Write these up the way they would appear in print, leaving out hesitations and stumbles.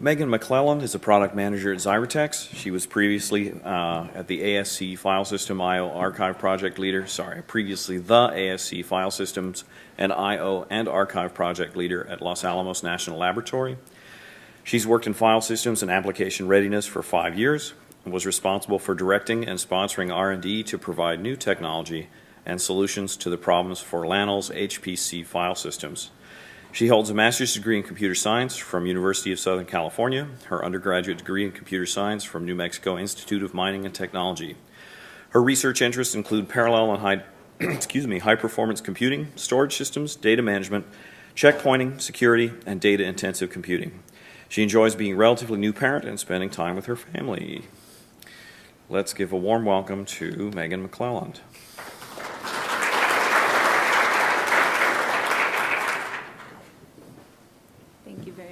Meghan McClelland is a product manager at Xyratex. She was previously at the ASC File System I/O Archive Project Leader. Previously the ASC File Systems and I/O and Archive Project Leader at Los Alamos National Laboratory. She's worked in file systems and application readiness for 5 years and was responsible for directing and sponsoring R&D to provide new technology and solutions to the problems for LANL's HPC file systems. She holds a master's degree in computer science from University of Southern California, her undergraduate degree in computer science from New Mexico Institute of Mining and Technology. Her research interests include parallel and high-performance computing, storage systems, data management, checkpointing, security, and data-intensive computing. She enjoys being a relatively new parent and spending time with her family. Let's give a warm welcome to Meghan McClelland.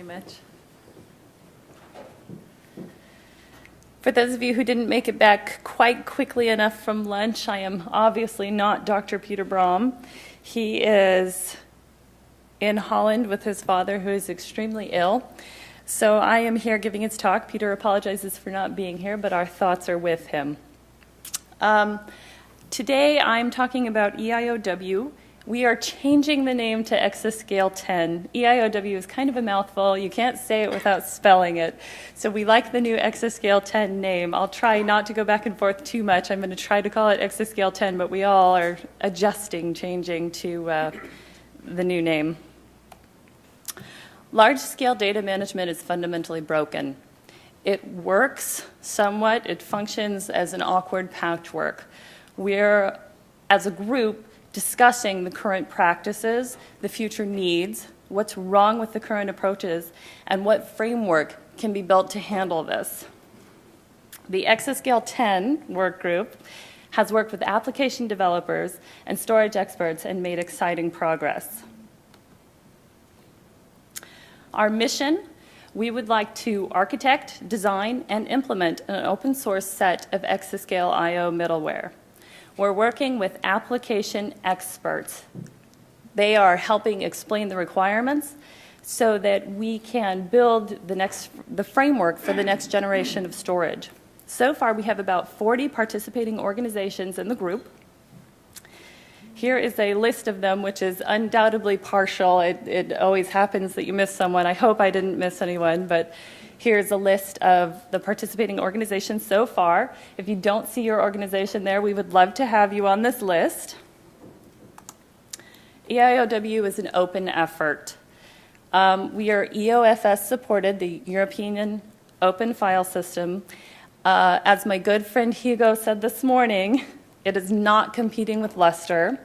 Much. For those of you who didn't make it back quite quickly enough from lunch, I am obviously not Dr. Peter Brahm. He is in Holland with his father, who is extremely ill. So I am here giving his talk. Peter apologizes for not being here, but our thoughts are with him. Today I'm talking about EIOW. We are changing the name to Exascale I. EIOW is kind of a mouthful. You can't say it without spelling it. So we like the new Exascale I name. I'll try not to go back and forth too much. I'm going to try to call it Exascale I, but we all are changing to the new name. Large-scale data management is fundamentally broken. It works somewhat. It functions as an awkward patchwork. We're, as a group, discussing the current practices, the future needs, what's wrong with the current approaches, and what framework can be built to handle this. The Exascale 10 work group has worked with application developers and storage experts and made exciting progress. Our mission: we would like to architect, design, and implement an open source set of Exascale I/O middleware. We're working with application experts. They are helping explain the requirements so that we can build the framework for the next generation of storage. So far, we have about 40 participating organizations in the group. Here is a list of them, which is undoubtedly partial. It always happens that you miss someone. I hope I didn't miss anyone, but here's a list of the participating organizations so far. If you don't see your organization there, we would love to have you on this list. EIOW is an open effort. We are EOFS supported, the European Open File System. As my good friend Hugo said this morning, it is not competing with Lustre.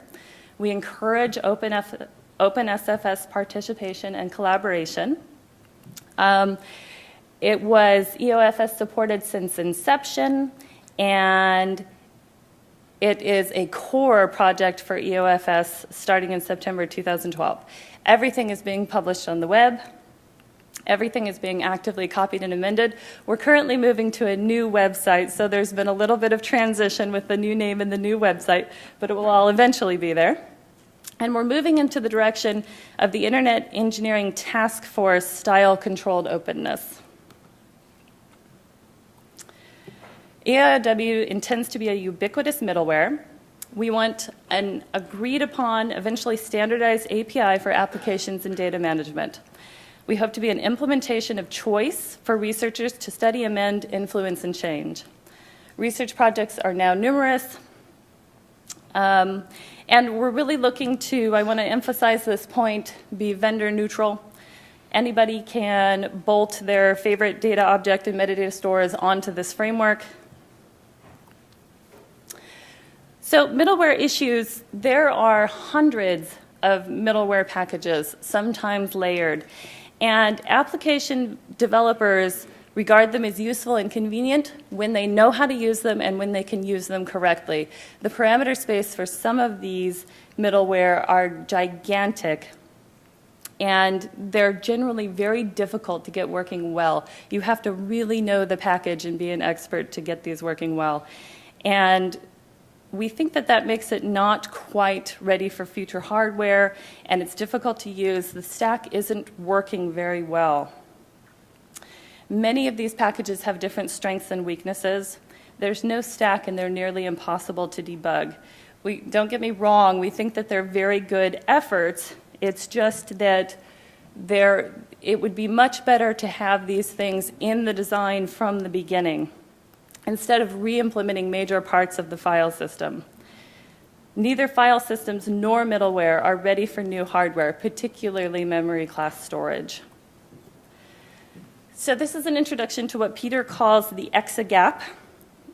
We encourage open SFS participation and collaboration. It was EOFS supported since inception, and it is a core project for EOFS starting in September 2012. Everything is being published on the web. Everything is being actively copied and amended. We're currently moving to a new website, so there's been a little bit of transition with the new name and the new website, but it will all eventually be there. And we're moving into the direction of the Internet Engineering Task Force style-controlled openness. EIOW intends to be a ubiquitous middleware. We want an agreed-upon, eventually standardized API for applications and data management. We hope to be an implementation of choice for researchers to study, amend, influence, and change. Research projects are now numerous, and we're really looking to, I want to emphasize this point, be vendor neutral. Anybody can bolt their favorite data object and metadata stores onto this framework. So middleware issues, there are hundreds of middleware packages, sometimes layered. And application developers regard them as useful and convenient when they know how to use them and when they can use them correctly. The parameter space for some of these middleware are gigantic, and they're generally very difficult to get working well. You have to really know the package and be an expert to get these working well. And we think that that makes it not quite ready for future hardware, and it's difficult to use. The stack isn't working very well. Many of these packages have different strengths and weaknesses. There's no stack, and they're nearly impossible to debug. Don't get me wrong, we think that they're very good efforts. It's just that it would be much better to have these things in the design from the beginning instead of re-implementing major parts of the file system. Neither file systems nor middleware are ready for new hardware, particularly memory class storage. So this is an introduction to what Peter calls the Exagap.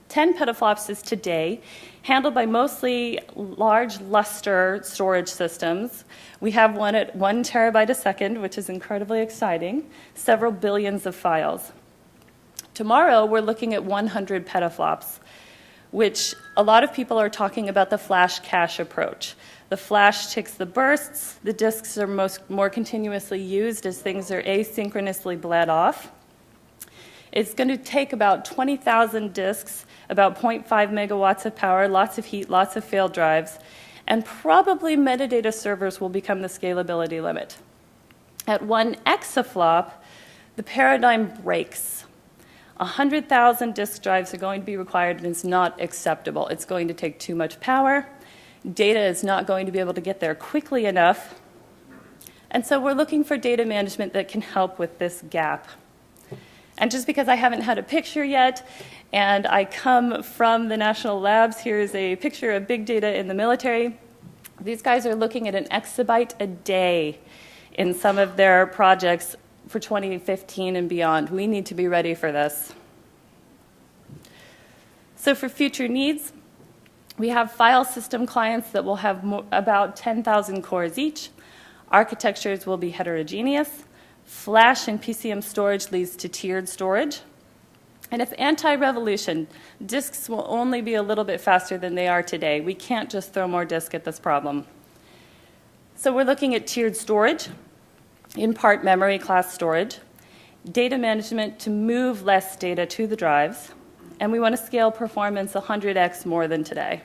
10 petaflops is today, handled by mostly large Lustre storage systems. We have one at 1 terabyte a second, which is incredibly exciting, several billions of files. Tomorrow, we're looking at 100 petaflops, which a lot of people are talking about the flash cache approach. The flash takes the bursts, the disks are more continuously used as things are asynchronously bled off. It's going to take about 20,000 disks, about 0.5 megawatts of power, lots of heat, lots of failed drives, and probably metadata servers will become the scalability limit. At 1 exaflop, the paradigm breaks. 100,000 disk drives are going to be required, and it's not acceptable. It's going to take too much power. Data is not going to be able to get there quickly enough. And so we're looking for data management that can help with this gap. And just because I haven't had a picture yet, and I come from the national labs, here's a picture of big data in the military. These guys are looking at an exabyte a day in some of their projects for 2015 and beyond. We need to be ready for this. So for future needs, we have file system clients that will have about 10,000 cores each. Architectures will be heterogeneous. Flash and PCM storage leads to tiered storage. And it's anti-revolution. Disks will only be a little bit faster than they are today. We can't just throw more disk at this problem. So we're looking at tiered storage, in part memory class storage, data management to move less data to the drives, and we want to scale performance 100x more than today.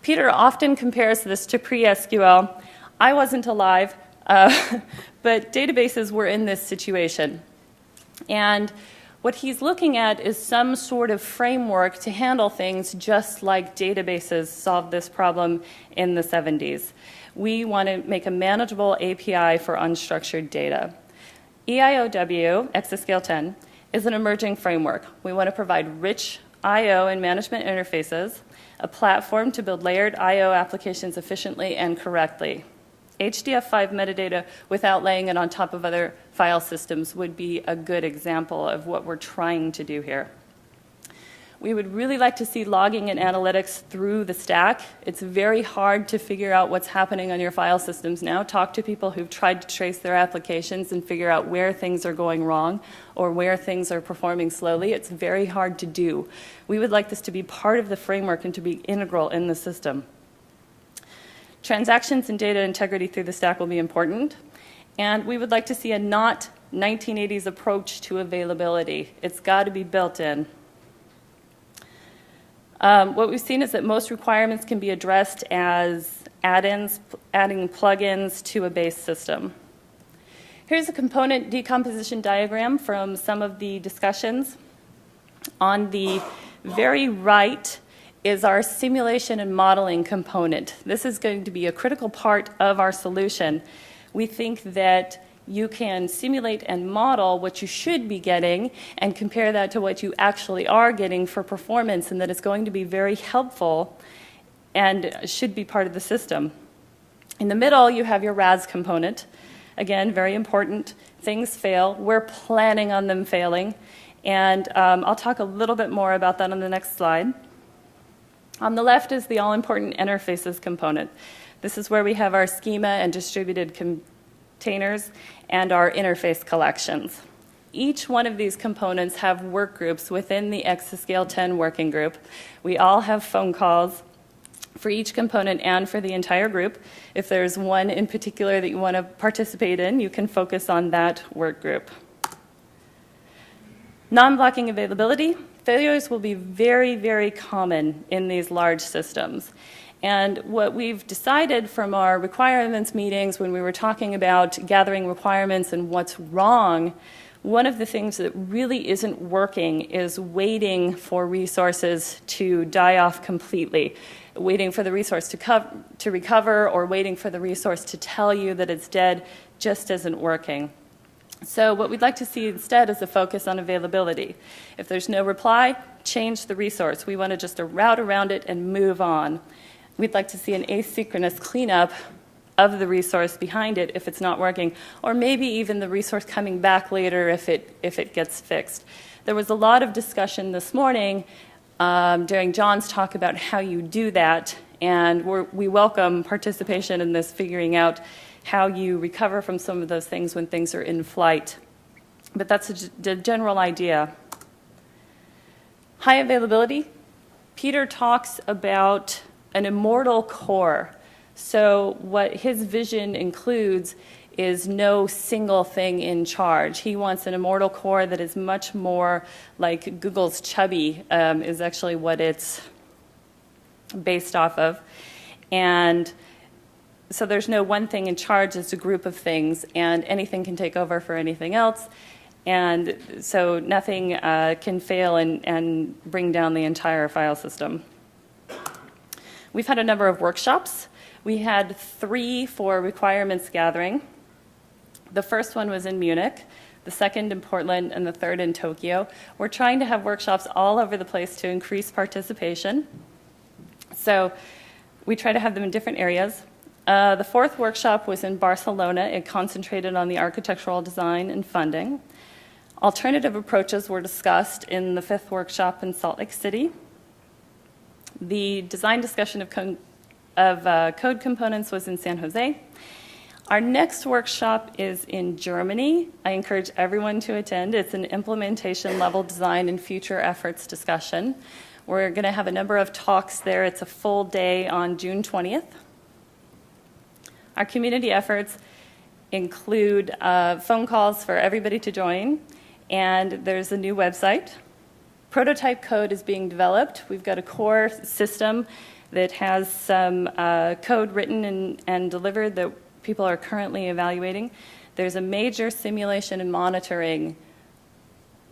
Peter often compares this to pre-SQL. I wasn't alive, but databases were in this situation. And what he's looking at is some sort of framework to handle things just like databases solved this problem in the 70s. We want to make a manageable API for unstructured data. EIOW, Exascale I, is an emerging framework. We want to provide rich I/O and management interfaces, a platform to build layered I/O applications efficiently and correctly. HDF5 metadata without laying it on top of other file systems would be a good example of what we're trying to do here. We would really like to see logging and analytics through the stack. It's very hard to figure out what's happening on your file systems now. Talk to people who've tried to trace their applications and figure out where things are going wrong or where things are performing slowly. It's very hard to do. We would like this to be part of the framework and to be integral in the system. Transactions and data integrity through the stack will be important. And we would like to see a not 1980s approach to availability. It's got to be built in. What we've seen is that most requirements can be addressed as add-ins, adding plugins to a base system. Here's a component decomposition diagram from some of the discussions. On the very right is our simulation and modeling component. This is going to be a critical part of our solution. We think that you can simulate and model what you should be getting and compare that to what you actually are getting for performance, and that it's going to be very helpful and should be part of the system. In the middle, you have your RAS component. Again, very important. Things fail. We're planning on them failing, and I'll talk a little bit more about that on the next slide. On the left is the all-important interfaces component. This is where we have our schema and distributed containers and our interface collections. Each one of these components have work groups within the Exascale 10 working group. We all have phone calls for each component and for the entire group. If there's one in particular that you want to participate in, you can focus on that work group. Non-blocking availability. Failures will be very, very common in these large systems. And what we've decided from our requirements meetings when we were talking about gathering requirements and what's wrong one of the things that really isn't working is waiting for resources to die off completely, waiting for the resource to recover, or waiting for the resource to tell you that it's dead just isn't working. So what we'd like to see instead is a focus on availability. If there's no reply, change the resource. We want to just route around it and move on. We'd like to see an asynchronous cleanup of the resource behind it if it's not working, or maybe even the resource coming back later if it gets fixed. There was a lot of discussion this morning during John's talk about how you do that, and we welcome participation in this, figuring out how you recover from some of those things when things are in flight. But that's the general idea. High availability. Peter talks about an immortal core. So what his vision includes is no single thing in charge. He wants an immortal core that is much more like Google's Chubby, is actually what it's based off of. And so there's no one thing in charge, it's a group of things, and anything can take over for anything else. And so nothing can fail and bring down the entire file system. We've had a number of workshops. We had 3 for requirements gathering. The first one was in Munich, the second in Portland, and the third in Tokyo. We're trying to have workshops all over the place to increase participation. So we try to have them in different areas. The 4th workshop was in Barcelona. It concentrated on the architectural design and funding. Alternative approaches were discussed in the 5th workshop in Salt Lake City. The design discussion of code components was in San Jose. Our next workshop is in Germany. I encourage everyone to attend. It's an implementation level design and future efforts discussion. We're going to have a number of talks there. It's a full day on June 20th. Our community efforts include phone calls for everybody to join, and there's a new website. Prototype code is being developed. We've got a core system that has some code written and delivered that people are currently evaluating. There's a major simulation and monitoring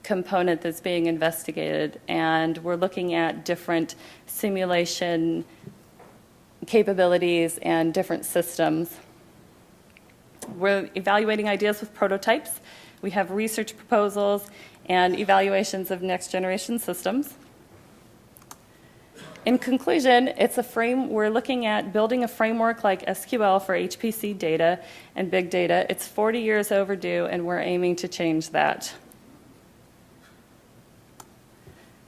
component that's being investigated, and we're looking at different simulation capabilities and different systems. We're evaluating ideas with prototypes. We have research proposals and evaluations of next generation systems. In conclusion, we're looking at building a framework like SQL for HPC data and big data. It's 40 years overdue, and we're aiming to change that.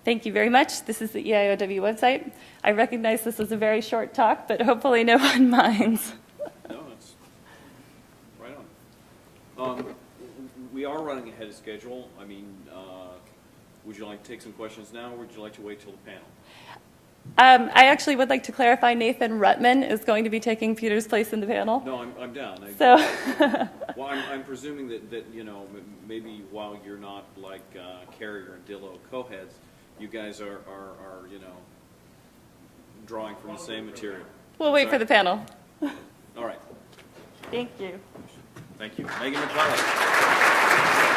Thank you very much. This is the EIOW website. I recognize this was a very short talk, but hopefully no one minds. No, that's right on. We are running ahead of schedule. I mean, would you like to take some questions now, or would you like to wait till the panel? I actually would like to clarify Nathan Ruttman is going to be taking Peter's place in the panel. No, I'm down. Well, I'm presuming that you know, maybe while you're not like Carrier and Dillo co-heads, you guys are you know, drawing from the same material. We'll wait for the panel. All right. Thank you. Thank you. Meghan McClelland.